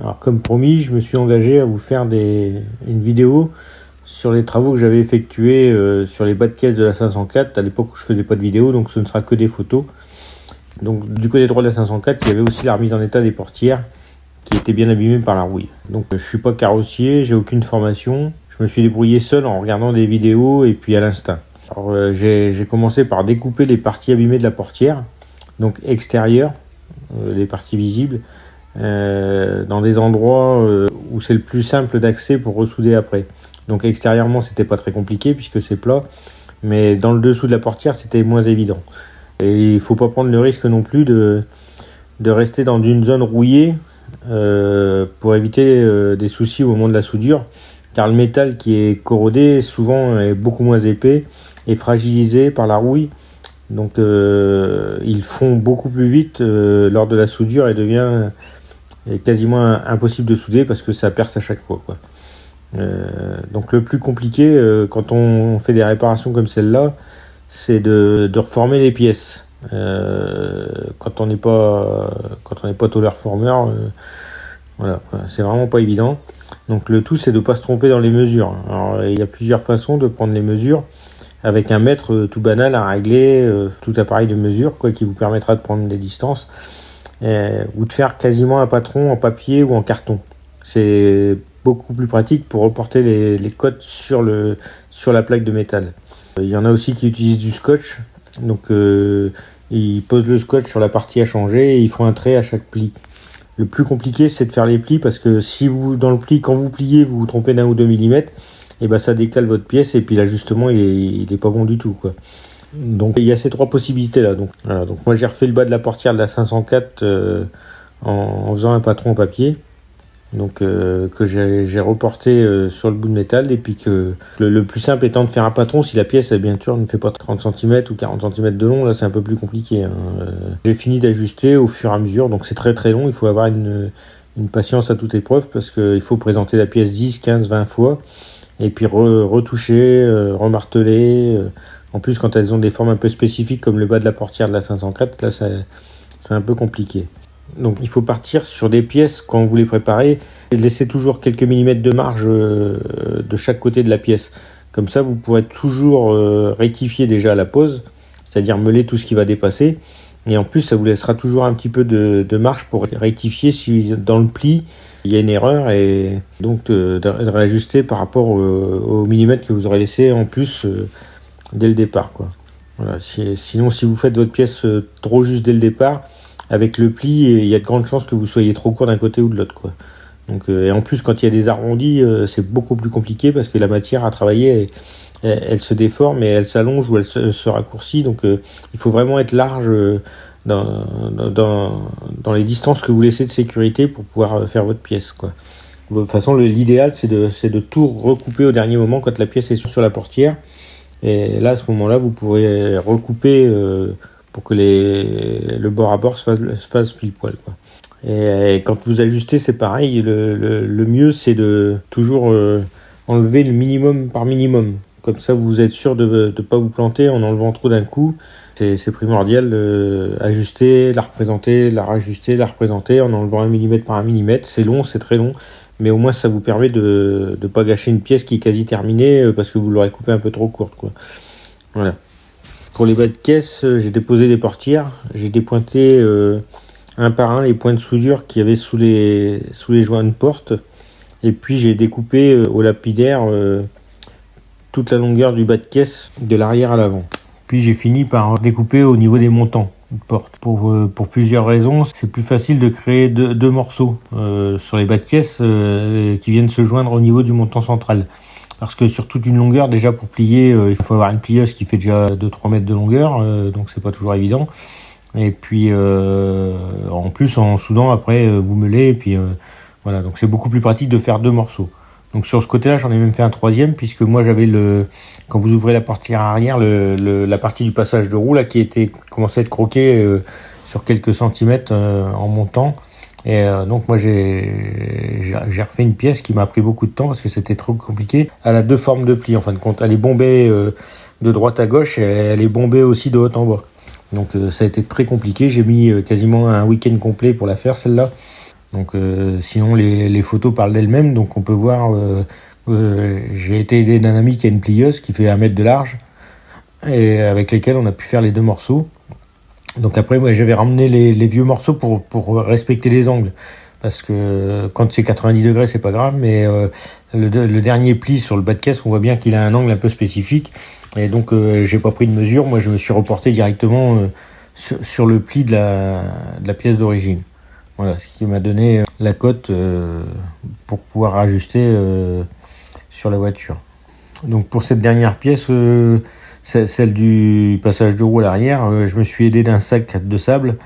Alors comme promis, je me suis engagé à vous faire une vidéo sur les travaux que j'avais effectués sur les bas de caisse de la 504. À l'époque où je faisais pas de vidéo, donc ce ne sera que des photos. Donc du côté droit de la 504, il y avait aussi la remise en état des portières qui étaient bien abîmées par la rouille. Donc je suis pas carrossier, j'ai aucune formation. Je me suis débrouillé seul en regardant des vidéos et puis à l'instinct. Alors j'ai commencé par découper les parties abîmées de la portière, donc extérieures, les parties visibles, dans des endroits où c'est le plus simple d'accès pour ressouder après. Donc extérieurement c'était pas très compliqué puisque c'est plat, mais dans le dessous de la portière c'était moins évident. Et il faut pas prendre le risque non plus de rester dans une zone rouillée pour éviter des soucis au moment de la soudure, car le métal qui est corrodé souvent est beaucoup moins épais et fragilisé par la rouille. Donc ils fond beaucoup plus vite lors de la soudure et devient quasiment impossible de souder parce que ça perce à chaque fois, quoi. Donc le plus compliqué quand on fait des réparations comme celle-là, c'est de reformer les pièces. Quand on n'est pas tôleur formeur, voilà, c'est vraiment pas évident. Donc le tout c'est de pas se tromper dans les mesures. Alors il y a plusieurs façons de prendre les mesures avec un mètre tout banal à régler, tout appareil de mesure quoi, qui vous permettra de prendre des distances, ou de faire quasiment un patron en papier ou en carton. C'est beaucoup plus pratique pour reporter les cotes sur la plaque de métal. Il y en a aussi qui utilisent du scotch, donc ils posent le scotch sur la partie à changer et ils font un trait à chaque pli. Le plus compliqué c'est de faire les plis parce que si vous dans le pli, quand vous pliez, vous vous trompez d'1 ou 2 mm, et ben ça décale votre pièce et puis l'ajustement il est pas bon du tout, quoi. Donc il y a ces trois possibilités là. Donc, voilà, donc moi j'ai refait le bas de la portière de la 504 en faisant un patron en papier, donc que j'ai reporté sur le bout de métal, et puis que le plus simple étant de faire un patron si la pièce bien sûr ne fait pas 30 cm ou 40 cm de long. Là c'est un peu plus compliqué, hein. J'ai fini d'ajuster au fur et à mesure, donc c'est très très long. Il faut avoir une patience à toute épreuve parce qu'il faut présenter la pièce 10, 15, 20 fois et puis retoucher, remarteler. En plus, quand elles ont des formes un peu spécifiques comme le bas de la portière de la 504, là c'est un peu compliqué. Donc il faut partir sur des pièces quand vous les préparez et laisser toujours quelques millimètres de marge de chaque côté de la pièce. Comme ça vous pourrez toujours rectifier déjà à la pose, c'est-à-dire meuler tout ce qui va dépasser. Et en plus ça vous laissera toujours un petit peu de marge pour rectifier si dans le pli il y a une erreur, et donc de réajuster par rapport au millimètre que vous aurez laissé en plus dès le départ, quoi. Voilà, sinon si vous faites votre pièce trop juste dès le départ, avec le pli, il y a de grandes chances que vous soyez trop court d'un côté ou de l'autre, quoi. Donc, et en plus quand il y a des arrondis, c'est beaucoup plus compliqué parce que la matière à travailler elle se déforme et elle s'allonge ou elle se raccourcit. Donc il faut vraiment être large dans les distances que vous laissez de sécurité pour pouvoir faire votre pièce, quoi. De toute façon l'idéal c'est de tout recouper au dernier moment quand la pièce est sur la portière, et là à ce moment là vous pourrez recouper pour que le bord à bord se fasse pile poil, quoi. Et quand vous ajustez c'est pareil, le mieux c'est de toujours enlever le minimum par minimum, comme ça vous êtes sûr de ne pas vous planter en enlevant trop d'un coup. C'est primordial, ajuster, la représenter, la rajuster, la représenter en enlevant 1 mm par 1 mm. C'est long, c'est très long, mais au moins ça vous permet de ne pas gâcher une pièce qui est quasi terminée parce que vous l'aurez coupée un peu trop courte, quoi. Voilà. Pour les bas de caisse, j'ai déposé des portières, j'ai dépointé un par un les points de soudure qu'il y avait sous les joints de porte, et puis j'ai découpé au lapidaire toute la longueur du bas de caisse de l'arrière à l'avant. Puis j'ai fini par découper au niveau des montants de porte. Pour plusieurs raisons, c'est plus facile de créer deux morceaux sur les bas de caisse qui viennent se joindre au niveau du montant central. Parce que sur toute une longueur, déjà pour plier, il faut avoir une plieuse qui fait déjà 2-3 mètres de longueur, donc c'est pas toujours évident. Et puis en plus en soudant après vous meulez, et puis voilà, donc c'est beaucoup plus pratique de faire deux morceaux. Donc sur ce côté-là, j'en ai même fait un troisième, puisque moi j'avais quand vous ouvrez la portière arrière, la partie du passage de roue là qui commençait à être croquée sur quelques centimètres en montant. Et donc moi j'ai refait une pièce qui m'a pris beaucoup de temps parce que c'était trop compliqué. Elle a deux formes de plis en fin de compte. Elle est bombée de droite à gauche et elle est bombée aussi de haut en bas. Donc ça a été très compliqué. J'ai mis quasiment un week-end complet pour la faire, celle-là. Donc sinon les photos parlent d'elles-mêmes, donc on peut voir, j'ai été aidé d'un ami qui a une plieuse qui fait 1 mètre de large, et avec lesquels on a pu faire les 2 morceaux. Donc après, moi j'avais ramené les vieux morceaux pour respecter les angles. Parce que quand c'est 90 degrés, c'est pas grave, mais le dernier pli sur le bas de caisse, on voit bien qu'il a un angle un peu spécifique. Et donc j'ai pas pris de mesure, moi je me suis reporté directement sur le pli de la pièce d'origine. Voilà, ce qui m'a donné la cote pour pouvoir ajuster sur la voiture. Donc pour cette dernière pièce, celle du passage de roue à l'arrière, je me suis aidé d'un sac de sable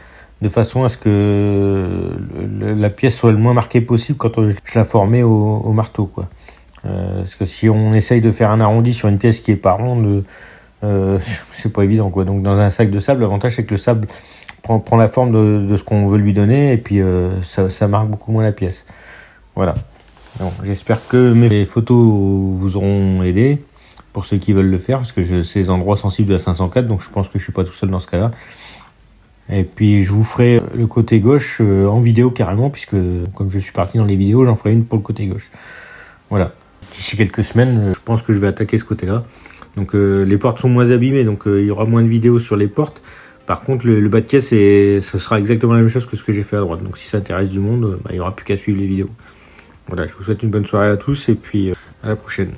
de façon à ce que la pièce soit le moins marquée possible quand je la formais au marteau, quoi. Parce que si on essaye de faire un arrondi sur une pièce qui est pas ronde, c'est pas évident, quoi. Donc dans un sac de sable, l'avantage c'est que le sable prend la forme de ce qu'on veut lui donner, et puis ça marque beaucoup moins la pièce. Voilà. Donc, j'espère que mes photos vous auront aidé pour ceux qui veulent le faire, parce que c'est les endroits sensibles de la 504, donc je pense que je suis pas tout seul dans ce cas-là. Et puis je vous ferai le côté gauche en vidéo carrément, puisque comme je suis parti dans les vidéos, j'en ferai une pour le côté gauche. Voilà. D'ici quelques semaines, je pense que je vais attaquer ce côté-là. Donc les portes sont moins abîmées, donc il y aura moins de vidéos sur les portes. Par contre, le bas de caisse, ce sera exactement la même chose que ce que j'ai fait à droite. Donc si ça intéresse du monde, il n'y aura plus qu'à suivre les vidéos. Voilà, je vous souhaite une bonne soirée à tous, et puis à la prochaine.